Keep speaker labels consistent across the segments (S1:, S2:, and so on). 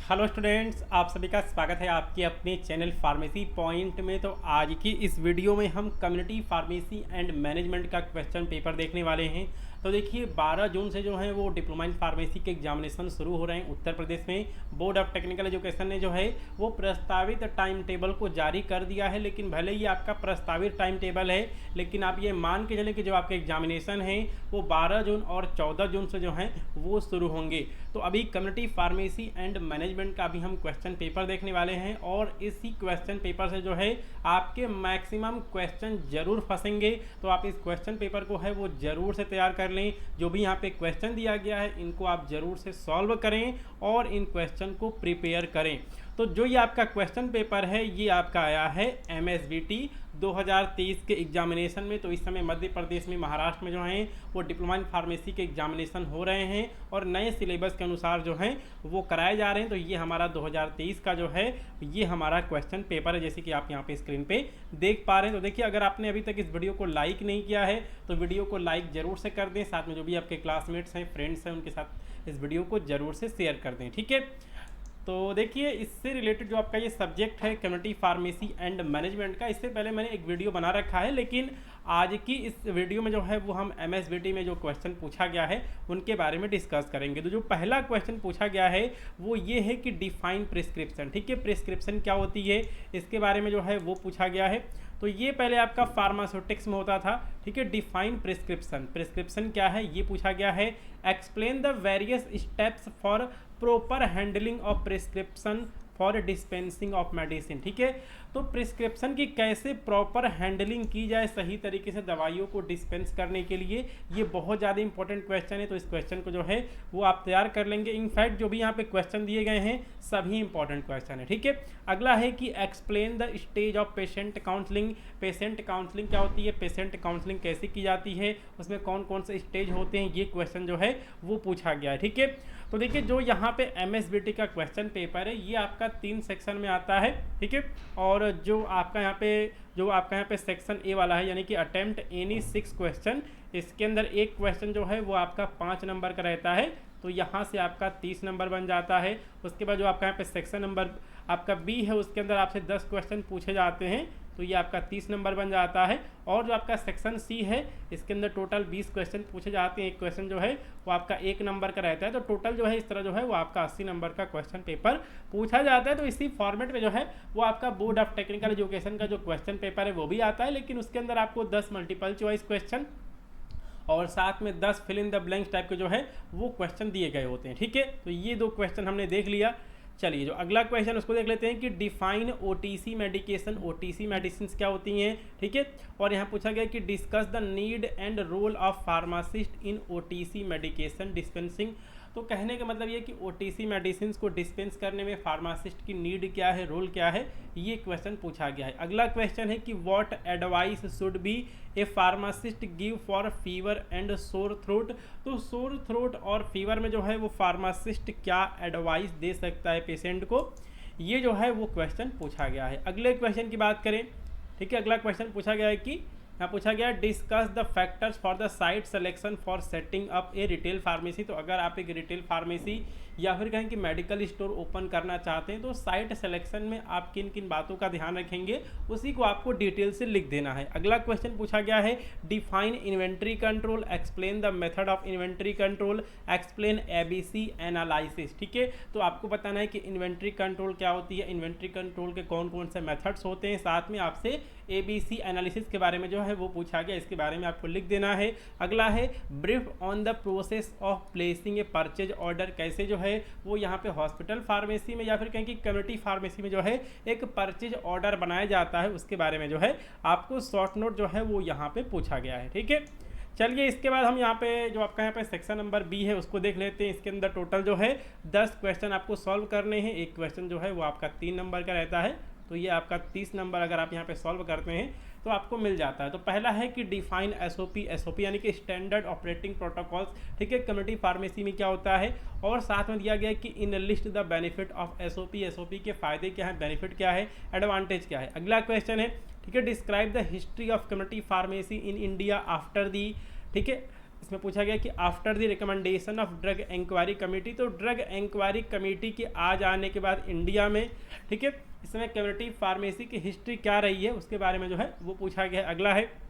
S1: Hello students, आप सभी का स्वागत है आपके अपने चैनल फार्मेसी पॉइंट में। तो आज की इस वीडियो में हम कम्युनिटी फार्मेसी एंड मैनेजमेंट का क्वेश्चन पेपर देखने वाले हैं। तो देखिए 12 जून से जो है वो डिप्लोमा इन फार्मेसी के एग्जामिनेशन शुरू हो रहे हैं उत्तर प्रदेश में। बोर्ड ऑफ टेक्निकल एजुकेशन ने जो है वो प्रस्तावित टाइम टेबल को जारी कर दिया है, लेकिन भले ही आपका प्रस्तावित टाइम टेबल है, लेकिन आप ये मान के चलें कि जो आपके एग्जामिनेशन है वो 12 जून और 14 जून से जो है वो शुरू होंगे। तो अभी कम्युनिटी फार्मेसी एंड मैनेजमेंट का अभी हम क्वेश्चन पेपर देखने वाले हैं, और इसी क्वेश्चन पेपर से जो है आपके मैक्सिमम क्वेश्चन जरूर फंसेंगे। तो आप इस क्वेश्चन पेपर को है वो जरूर से तैयार कर लें। जो भी यहाँ पे क्वेश्चन दिया गया है इनको आप जरूर से सॉल्व करें और इन क्वेश्चन को प्रिपेयर करें। तो जो ये आपका क्वेश्चन पेपर है ये आपका आया है MSBT 2023 के एग्जामिनेशन में। तो इस समय मध्य प्रदेश में, महाराष्ट्र में जो हैं वो डिप्लोमा इन फार्मेसी के एग्जामिनेशन हो रहे हैं और नए सिलेबस के अनुसार जो हैं वो कराए जा रहे हैं। तो ये हमारा 2023 का जो है ये हमारा क्वेश्चन पेपर है, जैसे कि आप यहाँ पे स्क्रीन पे देख पा रहे हैं। तो देखिए, अगर आपने अभी तक इस वीडियो को लाइक नहीं किया है तो वीडियो को लाइक जरूर से कर दें। साथ में जो भी आपके क्लासमेट्स हैं, फ्रेंड्स हैं, उनके साथ इस वीडियो को जरूर से शेयर कर दें, ठीक है। तो देखिए, इससे रिलेटेड जो आपका ये सब्जेक्ट है कम्युनिटी फार्मेसी एंड मैनेजमेंट का, इससे पहले मैंने एक वीडियो बना रखा है, लेकिन आज की इस वीडियो में जो है वो हम MSBT में जो क्वेश्चन पूछा गया है उनके बारे में डिस्कस करेंगे। तो जो पहला क्वेश्चन पूछा गया है वो ये है कि डिफाइन प्रिस्क्रिप्शन, ठीक है। प्रिस्क्रिप्शन क्या होती है इसके बारे में जो है वो पूछा गया है। तो ये पहले आपका फार्मास्यूटिक्स में होता था, ठीक है। डिफाइन प्रिस्क्रिप्शन, प्रिस्क्रिप्शन क्या है ये पूछा गया है। Explain the various steps for proper handling of prescription for dispensing of medicine, ठीक है। तो प्रिस्क्रिप्शन की कैसे प्रॉपर हैंडलिंग की जाए सही तरीके से दवाइयों को डिस्पेंस करने के लिए, ये बहुत ज़्यादा इंपॉर्टेंट क्वेश्चन है। तो इस क्वेश्चन को जो है वो आप तैयार कर लेंगे। इनफैक्ट जो भी यहाँ पे क्वेश्चन दिए गए हैं सभी इंपॉर्टेंट क्वेश्चन है, ठीक है। अगला है कि explain the stage of patient counselling. Patient counselling क्या होती है, पेशेंट काउंसलिंग कैसे की जाती है, उसमें कौन कौन से स्टेज होते हैं, ये क्वेश्चन जो है वो पूछा गया है, ठीक है। तो देखिए, जो यहाँ पे MSBT का क्वेश्चन पेपर है ये आपका 3 सेक्शन में आता है, ठीक है। और जो आपका यहाँ पे सेक्शन ए वाला है, यानी कि अटेम्प्ट एनी 6 क्वेश्चन, इसके अंदर एक क्वेश्चन जो है वो आपका 5 नंबर का रहता है। तो यहाँ से आपका 30 नंबर बन जाता है। उसके बाद जो आपका यहाँ पे सेक्शन नंबर आपका B है उसके अंदर आपसे 10 क्वेश्चन पूछे जाते हैं, तो ये आपका 30 नंबर बन जाता है। और जो आपका सेक्शन C है इसके अंदर टोटल 20 क्वेश्चन पूछे जाते हैं। एक क्वेश्चन जो है वो आपका 1 नंबर का रहता है। तो टोटल जो है इस तरह जो है वो आपका 80 नंबर का क्वेश्चन पेपर पूछा जाता है। तो इसी फॉर्मेट में जो है वो आपका बोर्ड ऑफ टेक्निकल एजुकेशन का जो क्वेश्चन पेपर है वो भी आता है, लेकिन उसके अंदर आपको 10 मल्टीपल चॉइस क्वेश्चन और साथ में 10 fill in the blanks type के जो है वो क्वेश्चन दिए गए होते हैं, ठीक है। तो ये 2 क्वेश्चन हमने देख लिया। चलिए, जो अगला क्वेश्चन उसको देख लेते हैं कि define OTC medication. OTC medicine क्या होती हैं, ठीक है। और यहाँ पूछा गया कि discuss the need and role of pharmacist in OTC medication dispensing. तो कहने का मतलब ये कि OTC मेडिसिन को डिस्पेंस करने में फार्मासिस्ट की नीड क्या है, रोल क्या है, ये क्वेश्चन पूछा गया है। अगला क्वेश्चन है कि what advice should be A pharmacist give for fever and sore throat. तो सोर थ्रोट और फीवर में जो है वो फार्मासिस्ट क्या एडवाइस दे सकता है पेशेंट को, ये जो है वो क्वेश्चन पूछा गया है। अगले क्वेश्चन की बात करें, ठीक है। अगला क्वेश्चन पूछा गया है कि यहाँ पूछा गया discuss the factors for the site selection for setting up A retail pharmacy. तो अगर आप एक रिटेल फार्मेसी या फिर कहें कि मेडिकल स्टोर ओपन करना चाहते हैं तो साइट सिलेक्शन में आप किन किन बातों का ध्यान रखेंगे उसी को आपको डिटेल से लिख देना है। अगला क्वेश्चन पूछा गया है define inventory control, explain the method of inventory control, explain ABC analysis, ठीक है। तो आपको बताना है कि इन्वेंट्री कंट्रोल क्या होती है, इन्वेंट्री कंट्रोल के कौन कौन से मेथड्स होते हैं, साथ में आपसे ABC एनालिसिस के बारे में जो है वो पूछा गया, इसके बारे में आपको लिख देना है। अगला है brief on the process of placing A purchase order. कैसे जो है वो यहाँ पे हॉस्पिटल फार्मेसी में या फिर कहें कि कम्युनिटी फार्मेसी में जो है एक परचेज ऑर्डर बनाया जाता है, उसके बारे में जो है आपको शॉर्ट नोट जो है वो यहाँ पे पूछा गया है, ठीक है। चलिए, इसके बाद हम यहाँ पे जो आपका यहाँ पे सेक्शन नंबर B है उसको देख लेते हैं। इसके अंदर टोटल जो है 10 क्वेश्चन आपको सॉल्व करने हैं। एक क्वेश्चन जो है वो आपका 3 नंबर का रहता है, तो ये आपका 30 नंबर अगर आप यहाँ पे सॉल्व करते हैं तो आपको मिल जाता है। तो पहला है कि डिफाइन SOP यानी कि स्टैंडर्ड ऑपरेटिंग प्रोटोकॉल्स, ठीक है। कम्युनिटी फार्मेसी में क्या होता है, और साथ में दिया गया है कि enlist the benefit of SOP के फ़ायदे क्या है, बेनिफिट क्या है, एडवांटेज क्या है। अगला क्वेश्चन है, ठीक है, describe the history of community pharmacy in India after the, ठीक है। इसमें पूछा गया कि after the recommendation of drug inquiry committee, तो ड्रग इंक्वायरी कमेटी के आ जाने के बाद इंडिया में, ठीक है, इसमें कम्युनिटी फार्मेसी की हिस्ट्री क्या रही है उसके बारे में जो है वो पूछा गया है।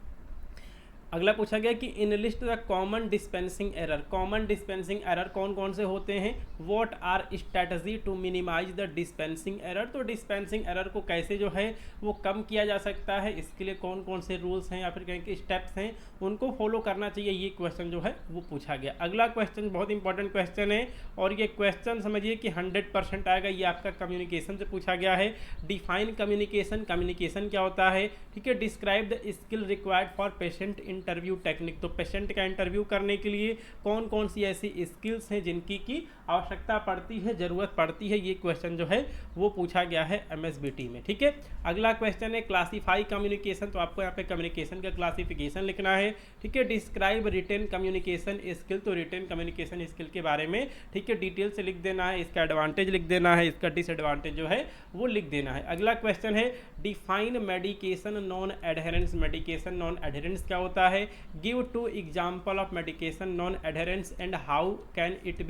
S1: अगला पूछा गया कि enlist the common dispensing error, common dispensing error कौन कौन से होते हैं, what are strategy to minimize the dispensing error, तो डिस्पेंसिंग एरर को कैसे जो है वो कम किया जा सकता है, इसके लिए कौन कौन से रूल्स हैं या फिर कहीं के स्टेप्स हैं उनको फॉलो करना चाहिए, ये क्वेश्चन जो है वो पूछा गया। अगला क्वेश्चन बहुत इंपॉर्टेंट क्वेश्चन है और ये क्वेश्चन समझिए कि 100% आएगा, ये आपका कम्युनिकेशन से पूछा गया है। डिफाइन कम्युनिकेशन, कम्युनिकेशन क्या होता है, ठीक है। Describe the skill required for patient interview technique, तो पेशेंट का इंटरव्यू करने के लिए कौन कौन सी ऐसी स्किल्स हैं जिनकी की आवश्यकता पड़ती है, ज़रूरत पड़ती है, ये क्वेश्चन जो है वो पूछा गया है MSBT में, ठीक है। अगला क्वेश्चन है क्लासीफाई कम्युनिकेशन, तो आपको यहाँ पे कम्युनिकेशन का क्लासिफिकेशन लिखना है, ठीक है। डिस्क्राइब रिटेन कम्युनिकेशन स्किल, तो रिटेन कम्युनिकेशन स्किल के बारे में, ठीक है, डिटेल से लिख देना है, इसका एडवांटेज लिख देना है, इसका डिसएडवांटेज जो है वो लिख देना है। अगला क्वेश्चन है define medication non adherence, medication non adherence क्या होता है, give 2 example of medication non adherence and how can it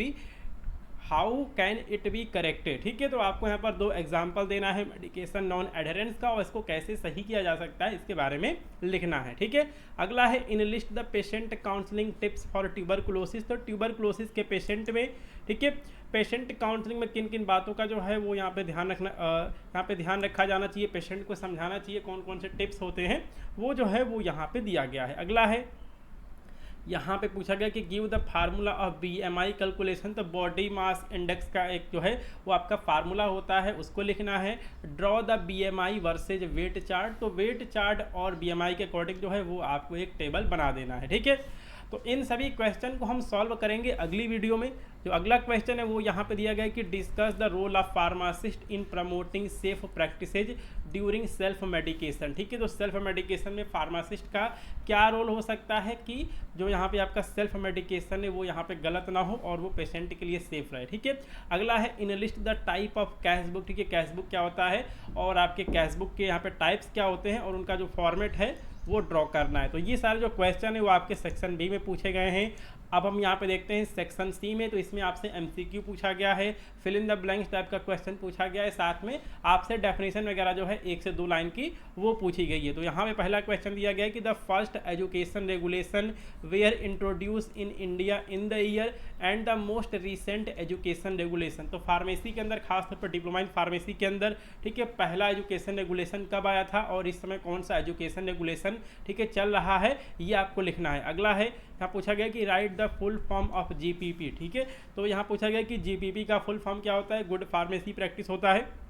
S1: be corrected, ठीक है। तो आपको यहाँ पर 2 एग्जाम्पल देना है मेडिकेशन नॉन एडहेरेंस का और इसको कैसे सही किया जा सकता है इसके बारे में लिखना है, ठीक है। अगला है in list the patient counselling tips for tuberculosis, तो ट्यूबरकुलोसिस के पेशेंट में, ठीक है, पेशेंट काउंसलिंग में किन किन बातों का जो है वो यहाँ पे ध्यान रखा जाना चाहिए, पेशेंट को समझाना चाहिए, कौन कौन से टिप्स होते हैं वो जो है वो यहाँ पे दिया गया है। अगला है यहाँ पे पूछा गया कि give the formula of BMI calculation, तो बॉडी मास इंडेक्स का एक जो है वो आपका फार्मूला होता है उसको लिखना है। Draw the BMI versus weight chart, तो वेट चार्ट और BMI के अकॉर्डिंग जो है वो आपको एक टेबल बना देना है, ठीक है। तो इन सभी क्वेश्चन को हम सॉल्व करेंगे अगली वीडियो में। जो अगला क्वेश्चन है वो यहाँ पे दिया गया है कि discuss the role of pharmacist in promoting safe practices during self medication, ठीक है। तो सेल्फ मेडिकेशन में फार्मासिस्ट का क्या रोल हो सकता है कि जो यहाँ पे आपका सेल्फ मेडिकेशन है वो यहाँ पे गलत ना हो और वो पेशेंट के लिए सेफ रहे, ठीक है। अगला है in list the type of cash book, ठीक है, कैश बुक क्या होता है और आपके कैश बुक के यहाँ पे टाइप्स क्या होते हैं और उनका जो फॉर्मेट है वो ड्रॉ करना है। तो ये सारे जो क्वेश्चन है वो आपके सेक्शन बी में पूछे गए हैं। अब हम यहाँ पे देखते हैं सेक्शन सी में, तो इसमें आपसे MCQ पूछा गया है, fill in the blanks type का क्वेश्चन पूछा गया है, साथ में आपसे डेफिनेशन वगैरह जो है 1 से 2 लाइन की वो पूछी गई है। तो यहाँ पे पहला क्वेश्चन दिया गया है कि the first education regulation were introduce in India in the year and the most recent education regulation, तो फार्मेसी के अंदर खासतौर पर डिप्लोमा इन फार्मेसी के अंदर, ठीक है, पहला एजुकेशन रेगुलेशन कब आया था और इस समय कौन सा एजुकेशन रेगुलेशन, ठीक है, चल रहा है, ये आपको लिखना है। अगला है यहाँ पूछा गया कि right the full form of GPP, ठीक है। तो यहाँ पूछा गया कि GPP का फुल फॉर्म क्या होता है, गुड फार्मेसी प्रैक्टिस होता है,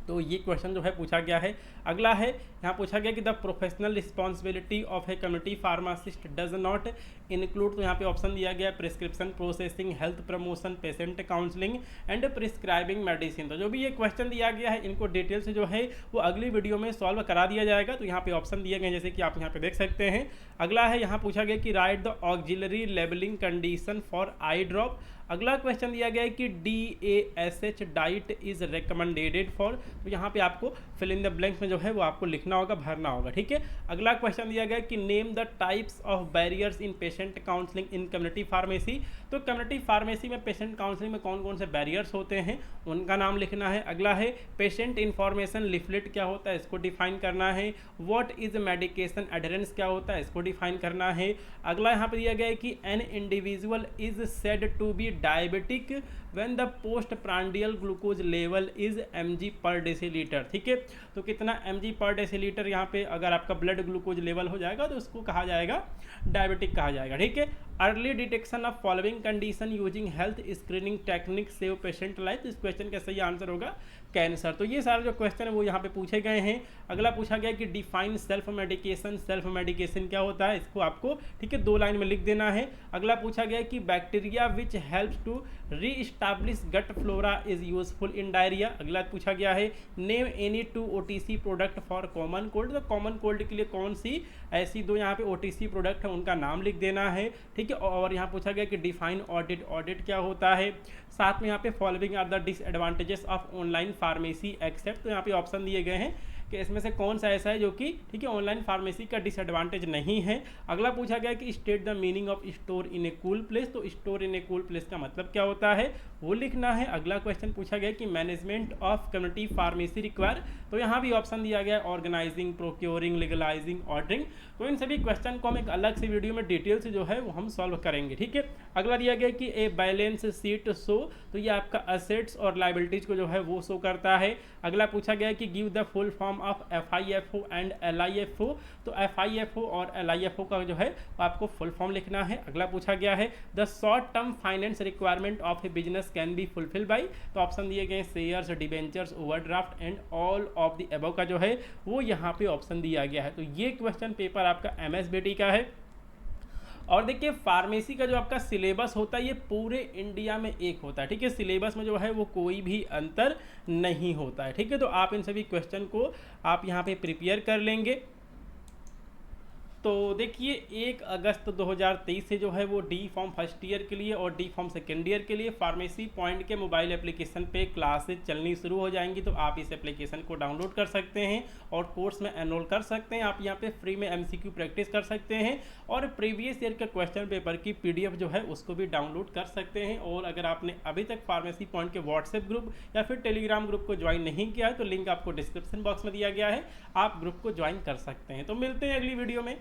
S1: तो ये क्वेश्चन जो है पूछा गया है। अगला है यहाँ पूछा गया कि the professional responsibility of a community pharmacist does not include, तो यहाँ पे ऑप्शन दिया गया prescription processing, health promotion, patient counselling and prescribing medicine. तो जो भी ये क्वेश्चन दिया गया है इनको डिटेल से जो है वो अगली वीडियो में सॉल्व करा दिया जाएगा। तो यहाँ पे ऑप्शन दिए गए जैसे कि आप यहाँ पे देख सकते हैं। अगला है यहाँ पूछा गया कि right the auxiliary labelling condition for I drop. अगला क्वेश्चन दिया गया है कि DASH diet is recommended for, तो यहाँ पे आपको फिल इन द ब्लैंक्स में जो है वो आपको लिखना होगा, भरना होगा, ठीक है। अगला क्वेश्चन दिया गया है कि name the types of barriers in patient counselling in community pharmacy, तो कम्युनिटी फार्मेसी में पेशेंट काउंसलिंग में कौन कौन से बैरियर्स होते हैं उनका नाम लिखना है। अगला है पेशेंट इन्फॉर्मेशन लिफलेट क्या होता है, इसको डिफाइन करना है। व्हाट इज मेडिकेशन एडहेरेंस क्या होता है, इसको डिफाइन करना है। अगला यहाँ पे दिया गया है कि an individual is said to be diabetic when the post prandial glucose level is mg per decilitre, ठीक है। तो कितना mg पर डेसीलीटर यहाँ पे अगर आपका ब्लड ग्लूकोज लेवल हो जाएगा तो उसको कहा जाएगा डायबिटिक कहा जाएगा, ठीक है। Early detection of following condition using health screening technique save patient life, इस क्वेश्चन का सही आंसर होगा कैंसर। तो ये सारे जो क्वेश्चन है वो यहाँ पे पूछे गए हैं। अगला पूछा गया कि define self medication, self medication क्या होता है, इसको आपको, ठीक है, 2 लाइन में लिख देना है। अगला पूछा गया कि bacteria which helps to reestablish gut flora is useful in diarrhoea. अगला पूछा गया है name any 2 OTC product for common cold, तो कॉमन कोल्ड के लिए कौन सी ऐसी 2 यहाँ पे OTC प्रोडक्ट है उनका नाम लिख देना है, ठीक है। और यहाँ पूछा गया कि डिफाइन ऑडिट, ऑडिट क्या होता है। साथ में यहाँ पे following are the disadvantages of online pharmacy except, तो यहाँ पे ऑप्शन दिए गए हैं कि इसमें से कौन सा ऐसा है जो कि ठीक है ऑनलाइन फार्मेसी का डिसएडवांटेज नहीं है। अगला पूछा गया कि state the meaning of store in a cool place, तो store in a cool place का मतलब क्या होता है वो लिखना है। अगला क्वेश्चन पूछा गया कि management of community pharmacy require, तो यहाँ भी ऑप्शन दिया गया है ऑर्गेनाइजिंग, प्रोक्योरिंग, लीगलाइजिंग, ऑर्डरिंग। तो इन सभी क्वेश्चन को हम एक अलग से वीडियो में डिटेल से जो है वो हम सॉल्व करेंगे, ठीक है। अगला दिया गया कि ए बैलेंस शीट शो, तो ये आपका असेट्स और लाइबिलिटीज को जो है वो शो करता है। अगला पूछा गया कि give the full form of FIFO and LIFO, तो FIFO और LIFO का जो है आपको फुल फॉर्म लिखना है। अगला पूछा गया है the short term finance requirement of A business can be fulfil by, तो ऑप्शन दिए गए shares, debentures, overdraft and all of the above का जो है वो यहाँ पे ऑप्शन दिया गया है। तो ये क्वेश्चन पेपर आपका MSBT का है। और देखिए फार्मेसी का जो आपका सिलेबस होता है ये पूरे इंडिया में एक होता है, ठीक है। सिलेबस में जो है वो कोई भी अंतर नहीं होता है, ठीक है। तो आप इन सभी क्वेश्चन को आप यहाँ पे प्रिपेयर कर लेंगे। तो देखिए 1 अगस्त 2023 से जो है वो डी फॉर्म फर्स्ट ईयर के लिए और डी फॉर्म सेकेंड ईयर के लिए फार्मेसी पॉइंट के मोबाइल एप्लीकेशन पे क्लासेज चलनी शुरू हो जाएंगी। तो आप इस एप्लीकेशन को डाउनलोड कर सकते हैं और कोर्स में एनरोल कर सकते हैं। आप यहाँ पे फ्री में MCQ प्रैक्टिस कर सकते हैं और प्रीवियस ईयर के क्वेश्चन पेपर की PDF जो है उसको भी डाउनलोड कर सकते हैं। और अगर आपने अभी तक फार्मेसी पॉइंट के व्हाट्सएप ग्रुप या फिर टेलीग्राम ग्रुप को ज्वाइन नहीं किया है तो लिंक आपको डिस्क्रिप्शन बॉक्स में दिया गया है, आप ग्रुप को ज्वाइन कर सकते हैं। तो मिलते हैं अगली वीडियो में।